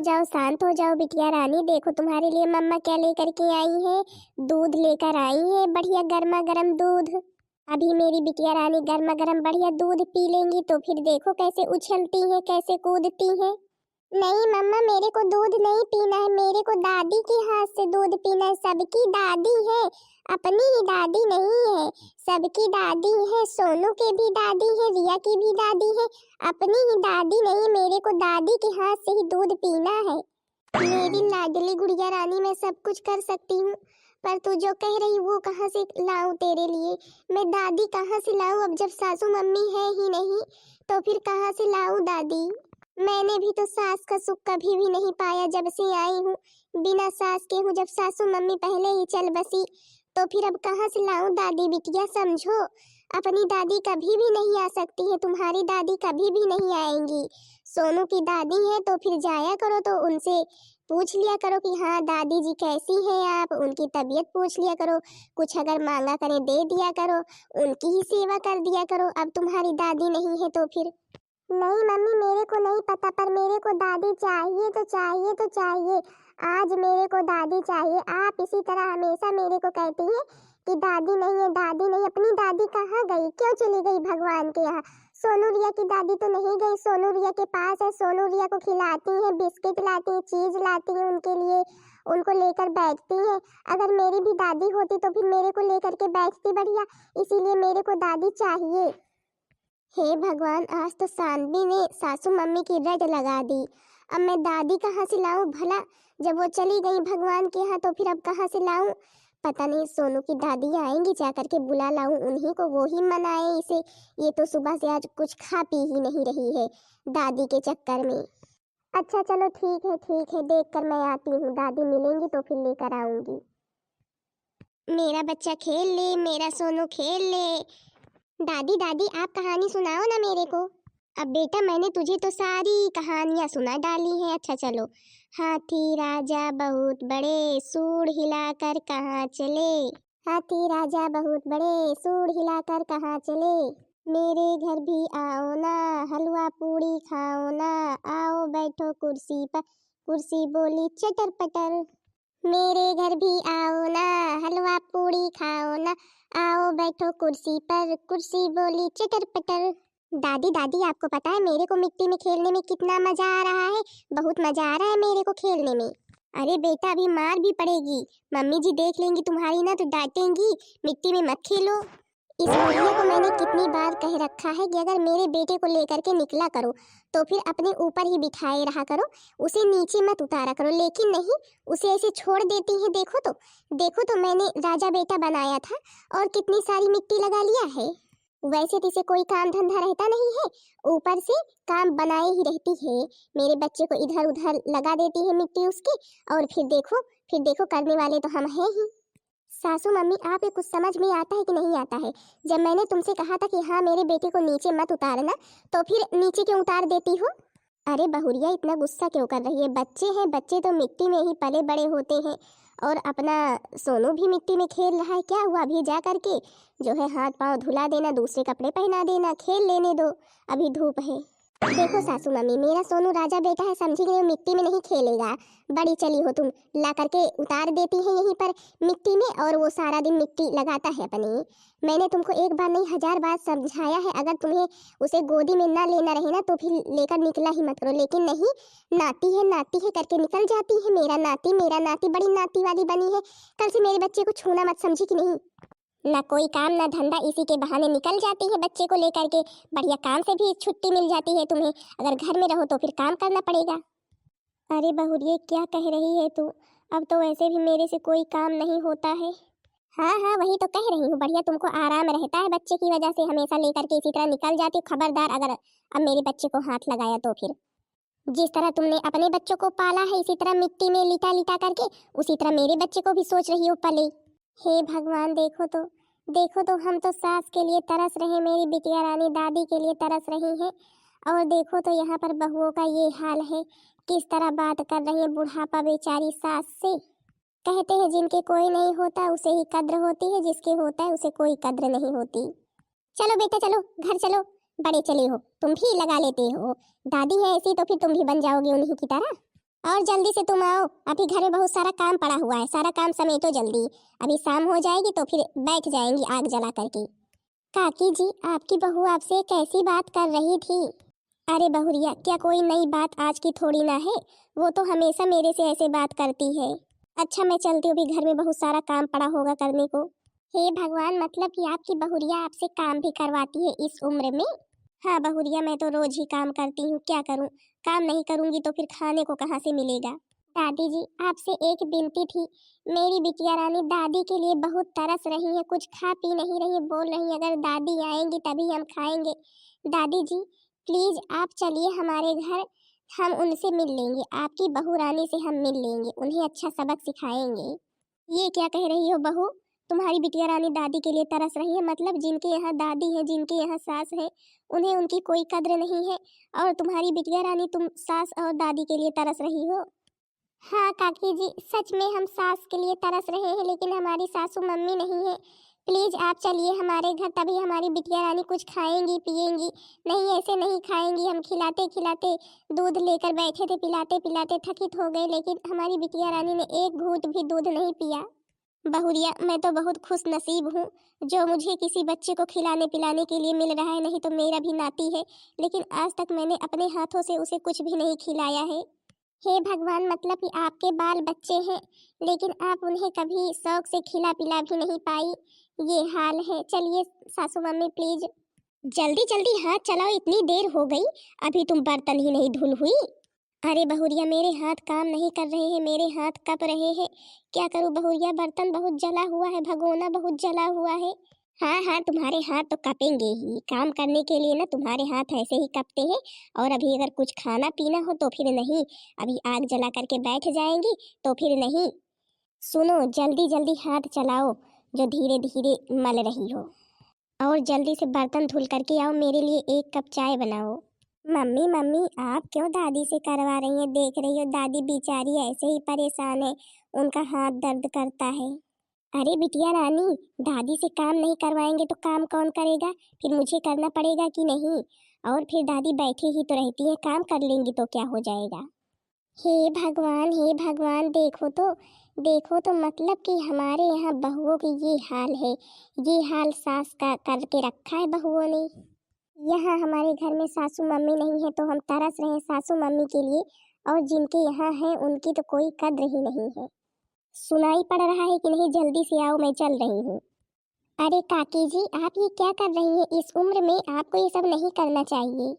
शांत हो जाओ बिटिया रानी। देखो तुम्हारे लिए मम्मा क्या लेकर के आई है। दूध लेकर आई है, बढ़िया गर्मा गर्म दूध। अभी मेरी बिटिया रानी गर्मा गर्म बढ़िया दूध पी लेंगी तो फिर देखो कैसे उछलती है, कैसे कूदती है। नहीं मम्मा, मेरे को दूध नहीं पीना है, मेरे को दादी के हाथ से दूध पीना है। सबकी दादी है, अपनी ही दादी नहीं है। सबकी दादी है, सोनू के भी दादी है, रिया की भी दादी है। अपनी ही दादी नहीं, मेरे को दादी के हाथ से ही दूध पीना है। मेरी लाडली गुड़िया रानी, मैं सब कुछ कर सकती हूँ, पर तू जो कह रही वो कहाँ से लाऊं तेरे लिए। मैं दादी कहाँ से लाऊं, अब जब सासू मम्मी है ही नहीं तो फिर कहाँ से लाऊं दादी। मैंने भी तो सास का सुख कभी भी नहीं पाया जब से आई हूँ। बिना सास के हूँ, जब सासू मम्मी पहले ही चल बसी तो फिर अब कहाँ से लाऊं दादी। बिटिया समझो, अपनी दादी कभी भी नहीं आ सकती है, तुम्हारी दादी कभी भी नहीं आएंगी। सोनू की दादी है तो फिर जाया करो तो उनसे पूछ लिया करो कि हाँ दादी जी कैसी हैं आप, उनकी तबीयत पूछ लिया करो। कुछ अगर मांगा करें दे दिया करो, उनकी ही सेवा कर दिया करो। अब तुम्हारी दादी नहीं है तो फिर। नहीं मम्मी, मेरे को नहीं पता, पर मेरे को दादी चाहिए तो चाहिए तो चाहिए। आज मेरे को दादी चाहिए। आप इसी तरह हमेशा मेरे को कहती हैं कि दादी नहीं है, दादी नहीं। अपनी दादी कहाँ गई, क्यों चली गई भगवान के यहाँ। सोनू रिया की दादी तो नहीं गई, सोनू रिया के पास है। सोनू रिया को खिलाती है, बिस्किट लाती है, चीज लाती है उनके लिए, उनको लेकर बैठती है। अगर मेरी भी दादी होती तो फिर मेरे को लेकर के बैठती बढ़िया। इसीलिए मेरे को दादी चाहिए। हे भगवान, आज तो सानवी ने सासू मम्मी की रट लगा दी। अब मैं दादी कहाँ से लाऊं भला। जब वो चली गई भगवान के यहाँ तो फिर अब कहाँ से लाऊं। पता नहीं, सोनू की दादी आएंगी, जा करके बुला लाऊं उन्हीं को, वो ही मनाए इसे। ये तो सुबह से आज कुछ खा पी ही नहीं रही है दादी के चक्कर में। अच्छा चलो ठीक है, देख कर मैं आती हूँ। दादी मिलेंगी तो फिर लेकर आऊंगी। मेरा बच्चा खेल ले, मेरा सोनू खेल ले। दादी दादी आप कहानी सुनाओ ना मेरे को। अब बेटा मैंने तुझे तो सारी कहानियां सुना डाली हैं। अच्छा चलो। हाथी राजा बहुत बड़े, सूंड हिलाकर कहाँ चले। हाथी राजा बहुत बड़े, सूंड हिलाकर कहाँ चले। मेरे घर भी आओ ना, हलवा पूड़ी खाओ ना। आओ बैठो कुर्सी पर, कुर्सी बोली चटर पटर। मेरे घर भी आओ ना, हलवा पूड़ी खाओ ना। आओ बैठो कुर्सी पर, कुर्सी बोली चटर पटर। दादी दादी आपको पता है मेरे को मिट्टी में खेलने में कितना मजा आ रहा है। बहुत मजा आ रहा है मेरे को खेलने में। अरे बेटा अभी मार भी पड़ेगी, मम्मी जी देख लेंगी तुम्हारी ना तो डांटेंगी। मिट्टी में मत खेलो। इस बुढ़िया को मैंने कितनी बार कह रखा है कि अगर मेरे बेटे को लेकर के निकला करो तो फिर अपने ऊपर ही बिठाए रहा करो, उसे नीचे मत उतारा करो। लेकिन नहीं, उसे ऐसे छोड़ देती है। देखो तो मैंने राजा बेटा बनाया था और कितनी सारी मिट्टी लगा लिया है। वैसे तो इसे कोई काम धंधा रहता नहीं है, ऊपर से काम बनाए ही रहती है। मेरे बच्चे को इधर उधर लगा देती है मिट्टी उसकी, और फिर देखो करने वाले तो हम हैं ही। सासू मम्मी आप ये कुछ समझ में आता है कि नहीं आता है। जब मैंने तुमसे कहा था कि हाँ मेरे बेटे को नीचे मत उतारना, तो फिर नीचे क्यों उतार देती हो। अरे बहुरिया इतना गुस्सा क्यों कर रही है। बच्चे हैं, बच्चे तो मिट्टी में ही पले बड़े होते हैं। और अपना सोनू भी मिट्टी में खेल रहा है, क्या हुआ। अभी जा करके जो है हाथ पांव धुला देना, दूसरे कपड़े पहना देना, खेल लेने दो, अभी धूप है। देखो सासू मम्मी, मेरा सोनू राजा बेटा है, समझी गई, मिट्टी में नहीं खेलेगा। बड़ी चली हो तुम, ला करके उतार देती है यहीं पर मिट्टी में, और वो सारा दिन मिट्टी लगाता है अपने। मैंने तुमको एक बार नहीं 1000 बार समझाया है, अगर तुम्हें उसे गोदी में ना लेना रहे ना तो फिर लेकर निकला ही मत करो। लेकिन नहीं, नाती है करके निकल जाती है। मेरा नाती बड़ी नाती वाली बनी है। कल से मेरे बच्चे को छूना मत, समझी कि नहीं। ना कोई काम ना धंधा, इसी के बहाने निकल जाती है बच्चे को लेकर के। बढ़िया काम से भी छुट्टी मिल जाती है तुम्हें, अगर घर में रहो तो फिर काम करना पड़ेगा। अरे बहुरिये क्या कह रही है तू। अब तो वैसे भी मेरे से कोई काम नहीं होता है। हाँ वही तो कह रही हूँ, बढ़िया तुमको आराम रहता है बच्चे की वजह से। हमेशा लेकर के इसी तरह निकल जाती हो। खबरदार अगर अब मेरे बच्चे को हाथ लगाया तो फिर। जिस तरह तुमने अपने बच्चों को पाला है इसी तरह मिट्टी में लिटा लिटा करके, उसी तरह मेरे बच्चे को भी सोच रही हो पले। हे भगवान, देखो तो हम तो सास के लिए तरस रहे, मेरी बिटिया रानी दादी के लिए तरस रही है। और देखो तो यहाँ पर बहुओं का ये हाल है, किस तरह बात कर रही है बुढ़ापा बेचारी सास से। कहते हैं जिनके कोई नहीं होता उसे ही कद्र होती है, जिसके होता है उसे कोई कद्र नहीं होती। चलो बेटा चलो, घर चलो, बड़े चले हो, तुम भी लगा लेते हो। दादी है ऐसी तो फिर तुम भी बन जाओगे उन्हीं की तरह। और जल्दी से तुम आओ, अभी घर में बहुत सारा काम पड़ा हुआ है, सारा काम समेटो जल्दी। अभी शाम हो जाएगी तो फिर बैठ जाएंगी आग जला करके। काकी जी, आपकी बहू आपसे कैसी बात कर रही थी? अरे बहुरिया, क्या कोई नई बात आज की थोड़ी ना है, वो तो हमेशा मेरे से ऐसे बात करती है। अच्छा मैं चलती हूँ, भी घर में बहुत सारा काम पड़ा होगा करने को। हे भगवान, मतलब कि आपकी बहुरिया आपसे काम भी करवाती है इस उम्र में? हाँ बहुरिया, मैं तो रोज ही काम करती हूँ, क्या करूँ, काम नहीं करूँगी तो फिर खाने को कहाँ से मिलेगा। दादी जी, आपसे एक विनती थी। मेरी बिटिया रानी दादी के लिए बहुत तरस रही है, कुछ खा पी नहीं रही है, बोल रही है अगर दादी आएंगी तभी हम खाएंगे। दादी जी प्लीज आप चलिए हमारे घर, हम उनसे मिल लेंगे, आपकी बहू रानी से हम मिल लेंगे, उन्हें अच्छा सबक सिखाएंगे। ये क्या कह रही हो बहू, तुम्हारी बिटिया रानी दादी के लिए तरस रही है? मतलब जिनके यहाँ दादी है, जिनके यहाँ सास है, उन्हें उनकी कोई कद्र नहीं है, और तुम्हारी बिटिया रानी तुम सास और दादी के लिए तरस रही हो? हाँ काकी जी, सच में हम सास के लिए तरस रहे हैं, लेकिन हमारी सासू मम्मी नहीं है। प्लीज आप चलिए हमारे घर, तभी हमारी बिटिया रानी कुछ खाएंगी पिएंगी। नहीं ऐसे नहीं खाएंगी, हम खिलाते खिलाते दूध लेकर बैठे थे, पिलाते पिलाते थकित हो गए, लेकिन हमारी बिटिया रानी ने एक घूंट भी दूध नहीं पिया। बहुरिया, मैं तो बहुत खुश नसीब हूँ जो मुझे किसी बच्चे को खिलाने पिलाने के लिए मिल रहा है, नहीं तो मेरा भी नाती है, लेकिन आज तक मैंने अपने हाथों से उसे कुछ भी नहीं खिलाया है। हे भगवान, मतलब कि आपके बाल बच्चे हैं, लेकिन आप उन्हें कभी शौक से खिला पिला भी नहीं पाई, ये हाल है। चलिए सासू मम्मी प्लीज जल्दी जल्दी हाथ चलाओ, इतनी देर हो गई, अभी तुम बर्तन ही नहीं धुल हुई। अरे बहुरिया, मेरे हाथ काम नहीं कर रहे हैं, मेरे हाथ कप रहे हैं, क्या करूं बहुरिया, बर्तन बहुत जला हुआ है, भगोना बहुत जला हुआ है। हाँ हाँ, तुम्हारे हाथ तो कपेंगे ही, काम करने के लिए ना तुम्हारे हाथ ऐसे ही कपते हैं। और अभी अगर कुछ खाना पीना हो तो फिर नहीं, अभी आग जला करके बैठ जाएंगी तो फिर नहीं। सुनो, जल्दी जल्दी हाथ चलाओ जो धीरे धीरे मल रही हो, और जल्दी से बर्तन धुल करके आओ, मेरे लिए एक कप चाय बनाओ। मम्मी मम्मी, आप क्यों दादी से करवा रही हैं? देख रही हो दादी बेचारी ऐसे ही परेशान है, उनका हाथ दर्द करता है। अरे बिटिया रानी, दादी से काम नहीं करवाएंगे तो काम कौन करेगा? फिर मुझे करना पड़ेगा कि नहीं? और फिर दादी बैठी ही तो रहती है, काम कर लेंगी तो क्या हो जाएगा। हे भगवान, हे भगवान, देखो तो मतलब कि हमारे यहाँ बहुओं की ये हाल है, ये हाल सास का करके रखा है बहुओं ने। यहाँ हमारे घर में सासू मम्मी नहीं है तो हम तरस रहे हैं सासू मम्मी के लिए, और जिनके यहाँ है उनकी तो कोई कद्र ही नहीं है। सुनाई पड़ रहा है कि नहीं? जल्दी से आओ, मैं चल रही हूँ। अरे काकी जी, आप ये क्या कर रही हैं? इस उम्र में आपको ये सब नहीं करना चाहिए।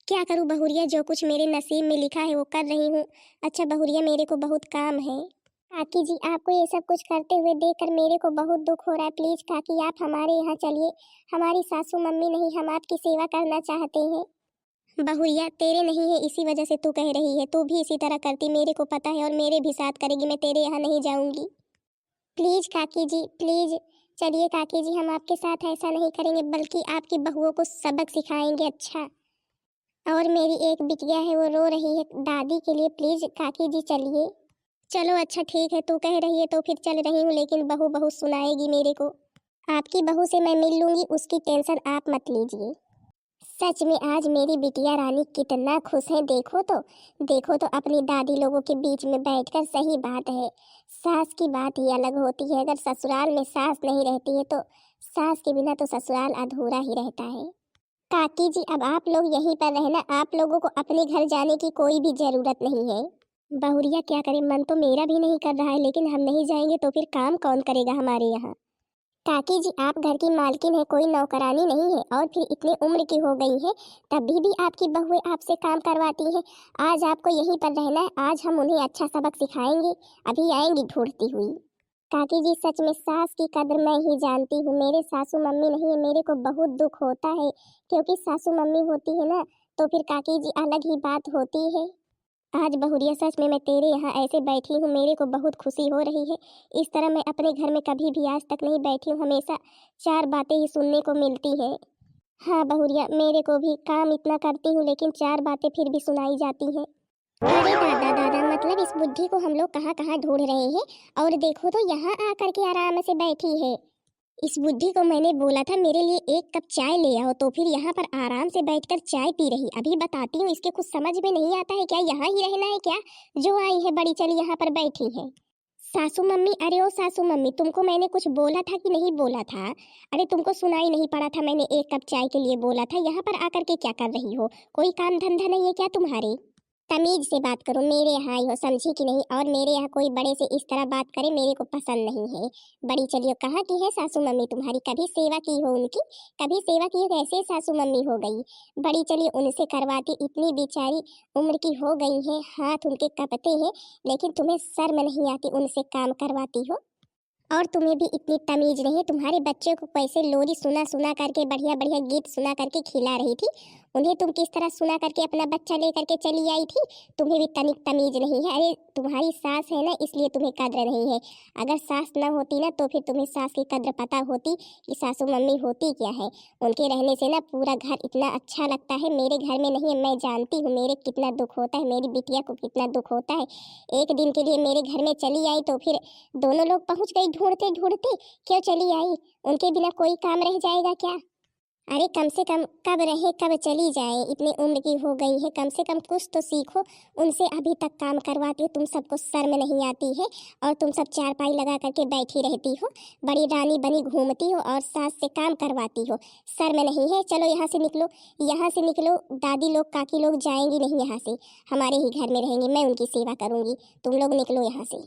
क्या करूँ बहुरिया, जो कुछ मेरे नसीब में लिखा है वो कर रही हूँ। अच्छा बहुरिया, मेरे को बहुत काम है। काकी जी, आपको ये सब कुछ करते हुए देखकर मेरे को बहुत दुख हो रहा है। प्लीज काकी, आप हमारे यहाँ चलिए, हमारी सासू मम्मी नहीं, हम आपकी सेवा करना चाहते हैं। बहुरिया, तेरे नहीं है इसी वजह से तू कह रही है, तू भी इसी तरह करती, मेरे को पता है, और मेरे भी साथ करेगी, मैं तेरे यहाँ नहीं जाऊंगी। प्लीज काकी जी प्लीज, चलिए काकी जी, हम आपके साथ ऐसा नहीं करेंगे, बल्कि आपकी बहुओं को सबक सिखाएंगे। अच्छा, और मेरी एक बिटिया है वो रो रही है दादी के लिए, प्लीज काकी जी चलिए। चलो अच्छा ठीक है, तू कह रही है तो फिर चल रही हूँ, लेकिन बहू बहुत सुनाएगी मेरे को। आपकी बहू से मैं मिल लूंगी, उसकी टेंशन आप मत लीजिए। सच में आज मेरी बिटिया रानी कितना खुश है, देखो तो अपनी दादी लोगों के बीच में बैठकर। सही बात है, सास की बात ही अलग होती है, अगर ससुराल में सास नहीं रहती है तो सास के बिना तो ससुराल अधूरा ही रहता है। काकी जी, अब आप लोग यहीं पर रहना, आप लोगों को अपने घर जाने की कोई भी जरूरत नहीं है। बहुरिया क्या करे, मन तो मेरा भी नहीं कर रहा है, लेकिन हम नहीं जाएंगे तो फिर काम कौन करेगा हमारे यहाँ? काकी जी, आप घर की मालकिन है, कोई नौकरानी नहीं है, और फिर इतनी उम्र की हो गई है तभी भी आपकी बहुएं आपसे काम करवाती हैं। आज आपको यहीं पर रहना है, आज हम उन्हें अच्छा सबक सिखाएंगे, अभी आएंगी ढूंढती हुई। काकी जी, सच में सास की कद्र मैं ही जानती हूँ, मेरे सासू मम्मी नहीं है, मेरे को बहुत दुख होता है, क्योंकि सासू मम्मी होती है ना तो फिर काकी जी अलग ही बात होती है। आज बहुरिया, सच में मैं तेरे यहाँ ऐसे बैठी हूँ, मेरे को बहुत खुशी हो रही है। इस तरह मैं अपने घर में कभी भी आज तक नहीं बैठी हूँ, हमेशा चार बातें ही सुनने को मिलती है। हाँ बहुरिया, मेरे को भी काम इतना करती हूँ लेकिन चार बातें फिर भी सुनाई जाती हैं। अरे दादा दादा, मतलब इस बुद्धि को हम लोग कहाँ कहाँ ढूंढ रहे हैं, और देखो तो यहाँ आकर के आराम से बैठी है। इस बुड्ढी को मैंने बोला था मेरे लिए 1 कप चाय ले आओ, तो फिर यहाँ पर आराम से बैठकर चाय पी रही। अभी बताती हूँ, इसके कुछ समझ में नहीं आता है क्या, यहाँ ही रहना है क्या, जो आई है बड़ी चली यहाँ पर बैठी है। सासू मम्मी, अरे ओ सासू मम्मी, तुमको मैंने कुछ बोला था कि नहीं बोला था? अरे तुमको सुनाई नहीं पड़ा था, मैंने 1 कप चाय के लिए बोला था। यहाँ पर आकर के क्या कर रही हो, कोई काम धंधा नहीं है क्या तुम्हारे? तमीज से बात करो, मेरे यहाँ आई हो, समझी कि नहीं? और मेरे यहाँ कोई बड़े से इस तरह बात करे मेरे को पसंद नहीं है। बड़ी चलिए, कहाँ की है सासू मम्मी तुम्हारी? कभी सेवा की हो उनकी? कभी सेवा की हो? कैसे सासू मम्मी हो गई? बड़ी चलिए, उनसे करवाती, इतनी बेचारी उम्र की हो गई है, हाथ उनके कपते हैं, लेकिन तुम्हें शर्म नहीं आती उनसे काम करवाती हो? और तुम्हें भी इतनी तमीज नहीं है। तुम्हारे बच्चे को कैसे लोरी सुना सुना करके, बढ़िया बढ़िया गीत सुना करके खिला रही थी, उन्हें तुम किस तरह सुना करके अपना बच्चा लेकर के चली आई थी? तुम्हें भी तनिक तमीज नहीं है। अरे तुम्हारी सास है ना, इसलिए तुम्हें कद्र नहीं है। अगर सास ना होती ना तो फिर तुम्हें सास की कद्र पता होती कि सासू मम्मी होती क्या है। उनके रहने से ना पूरा घर इतना अच्छा लगता है। मेरे घर में नहीं है, मैं जानती हूँ मेरे कितना दुख होता है, मेरी बिटिया को कितना दुख होता है। एक दिन के लिए मेरे घर में चली आई तो फिर दोनों लोग पहुँच गई ढूंढते ढूंढते। क्यों चली आई? उनके बिना कोई काम रह जाएगा क्या? अरे कम से कम कब रहे कब चली जाए, इतनी उम्र की हो गई है, कम से कम कुछ तो सीखो। उनसे अभी तक काम करवाती हो, तुम सबको शर्म नहीं आती है? और तुम सब चारपाई लगा करके बैठी रहती हो, बड़ी रानी बनी घूमती हो और सास से काम करवाती हो। शर्म नहीं है? चलो यहाँ से निकलो, यहाँ से निकलो। दादी लोग काकी लोग जाएंगी नहीं यहाँ से, हमारे ही घर में रहेंगी, मैं उनकी सेवा करूँगी। तुम लोग निकलो यहाँ से।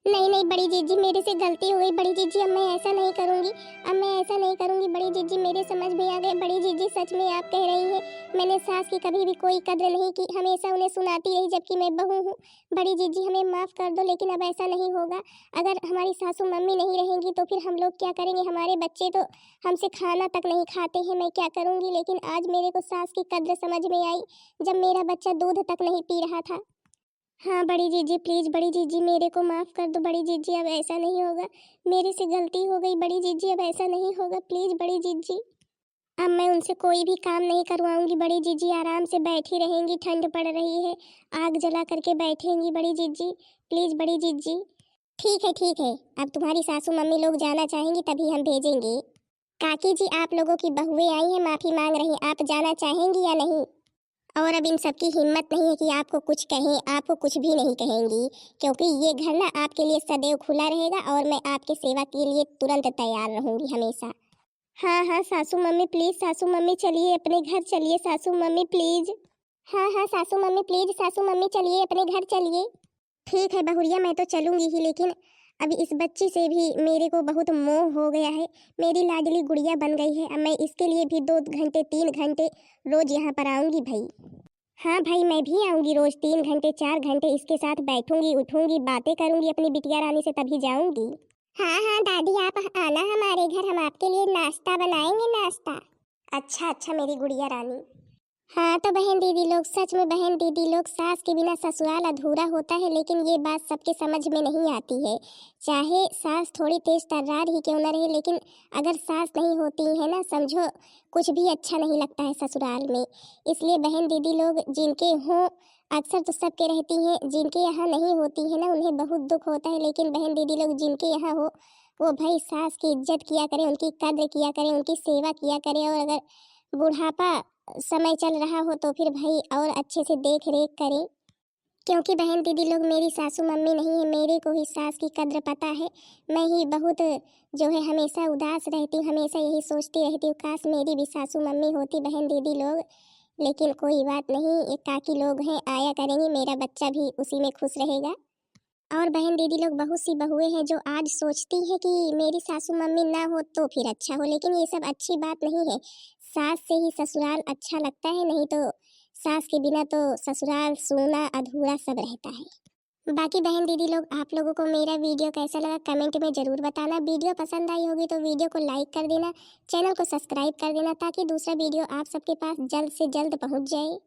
नहीं नहीं बड़ी जीजी, मेरे से गलती हो गई बड़ी जीजी, अब मैं ऐसा नहीं करूंगी, अब मैं ऐसा नहीं करूंगी बड़ी जीजी, मेरे समझ में आ गए। बड़ी जीजी सच में आप कह रही हैं, मैंने सास की कभी भी कोई कद्र नहीं की, हमेशा उन्हें सुनाती रही जबकि मैं बहू हूँ। बड़ी जीजी हमें माफ़ कर दो, लेकिन अब ऐसा नहीं होगा। अगर हमारी सासू मम्मी नहीं रहेंगी तो फिर हम लोग क्या करेंगे? हमारे बच्चे तो हमसे खाना तक नहीं खाते हैं, मैं क्या करूँगी? लेकिन आज मेरे को सास की कद्र समझ में आई जब मेरा बच्चा दूध तक नहीं पी रहा था। हाँ बड़ी जीजी प्लीज़, बड़ी जीजी मेरे को माफ़ कर दो बड़ी जीजी, अब ऐसा नहीं होगा, मेरे से गलती हो गई बड़ी जीजी, अब ऐसा नहीं होगा प्लीज़ बड़ी जीजी। अब मैं उनसे कोई भी काम नहीं करवाऊंगी बड़ी जीजी, आराम से बैठी रहेंगी, ठंड पड़ रही है, आग जला करके बैठेंगी बड़ी जीजी, प्लीज़ बड़ी जीजी। ठीक है ठीक है, अब तुम्हारी सासू मम्मी लोग जाना चाहेंगी तभी हम भेजेंगे। काकी जी, आप लोगों की बहुएं आई हैं, माफ़ी मांग रही हैं, आप जाना चाहेंगी या नहीं? और अब इन सबकी हिम्मत नहीं है कि आपको कुछ कहें, आपको कुछ भी नहीं कहेंगी, क्योंकि ये घर ना आपके लिए सदैव खुला रहेगा और मैं आपके सेवा के लिए तुरंत तैयार रहूंगी हमेशा। हाँ हाँ सासू मम्मी प्लीज़, सासू मम्मी चलिए अपने घर चलिए, सासू मम्मी प्लीज़। हाँ हाँ सासू मम्मी प्लीज़, सासू मम्मी चलिए अपने घर चलिए। ठीक है बहुरिया, मैं तो चलूंगी ही, लेकिन अभी इस बच्ची से भी मेरे को बहुत मोह हो गया है, मेरी लाडली गुड़िया बन गई है। अब मैं इसके लिए भी 2 घंटे 3 घंटे रोज यहाँ पर आऊँगी भाई। हाँ भाई, मैं भी आऊँगी रोज 3 घंटे 4 घंटे, इसके साथ बैठूंगी उठूंगी बातें करूंगी अपनी बिटिया रानी से, तभी जाऊंगी। हाँ हाँ दादी, आप आना हमारे घर, हम आपके लिए नाश्ता बनाएंगे, नाश्ता। अच्छा अच्छा मेरी गुड़िया रानी। हाँ तो बहन दीदी लोग, सच में बहन दीदी लोग, सास के बिना ससुराल अधूरा होता है, लेकिन ये बात सबके समझ में नहीं आती है। चाहे सास थोड़ी तेज तर्रार ही क्यों न रहे, लेकिन अगर सास नहीं होती है ना, समझो कुछ भी अच्छा नहीं लगता है ससुराल में। इसलिए बहन दीदी लोग जिनके हों, अक्सर तो सबके रहती हैं, जिनके यहाँ नहीं होती है ना उन्हें बहुत दुख होता है, लेकिन बहन दीदी लोग जिनके यहाँ हो वो भाई सास की इज्जत किया करें, उनकी कद्र किया करें, उनकी सेवा किया करें। और अगर बुढ़ापा समय चल रहा हो तो फिर भाई और अच्छे से देख रेख करें, क्योंकि बहन दीदी लोग मेरी सासू मम्मी नहीं है, मेरे को ही सास की कद्र पता है। मैं ही बहुत जो है हमेशा उदास रहती हूँ, हमेशा यही सोचती रहती हूँ काश मेरी भी सासू मम्मी होती बहन दीदी लोग। लेकिन कोई बात नहीं, ये काकी लोग हैं, आया करेंगे, मेरा बच्चा भी उसी में खुश रहेगा। और बहन दीदी लोग बहुत सी बहुएं हैं जो आज सोचती है कि मेरी सासू मम्मी ना हो तो फिर अच्छा हो, लेकिन ये सब अच्छी बात नहीं है। सास से ही ससुराल अच्छा लगता है, नहीं तो सास के बिना तो ससुराल सूना अधूरा सब रहता है। बाकी बहन दीदी लोग, आप लोगों को मेरा वीडियो कैसा लगा कमेंट में ज़रूर बताना। वीडियो पसंद आई होगी तो वीडियो को लाइक कर देना, चैनल को सब्सक्राइब कर देना, ताकि दूसरा वीडियो आप सबके पास जल्द से जल्द पहुंच जाए।